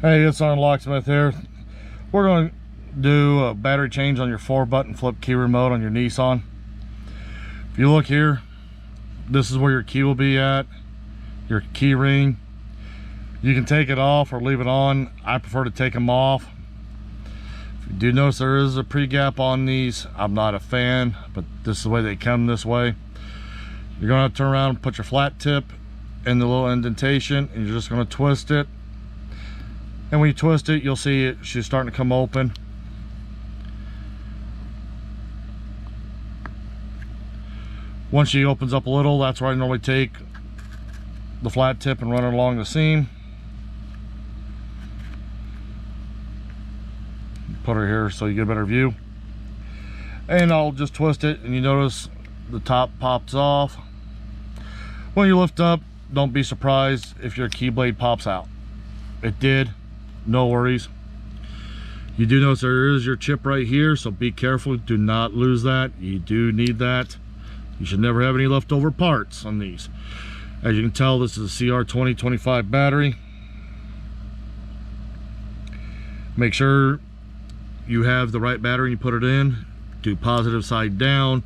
Hey, it's Locksmith here. We're going to do a battery change on your 4-button flip key remote on your Nissan. If you look here, this is where your key will be at, your key ring. You can take it off or leave it on. I prefer to take them off. If you do notice there is a pre-gap on these, I'm not a fan, but this is the way they come this way. You're going to have to turn around and put your flat tip in the little indentation, and you're just going to twist it. And when you twist it, you'll see it, she's starting to come open. Once she opens up a little, that's where I normally take the flat tip and run it along the seam. Put her here so you get a better view. And I'll just twist it, and you notice the top pops off. When you lift up, don't be surprised if your key blade pops out. It did. No worries. You do notice there is your chip right here, so be careful. Do not lose that. You do need that. You should never have any leftover parts on these. As you can tell, this is a CR2025 battery. Make sure you have the right battery and you put it in. Do positive side down,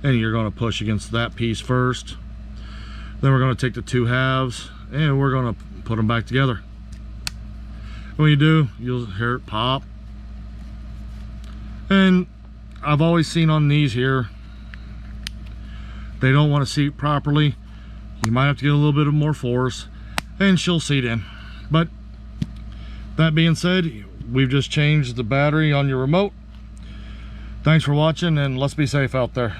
and you're going to push against that piece first. Then we're going to take the two halves and we're going to put them back together. When you do, you'll hear it pop. And I've always seen on these here, they don't want to seat properly. You might have to get a little bit of more force and she'll seat in. But that being said, we've just changed the battery on your remote. Thanks for watching, and let's be safe out there.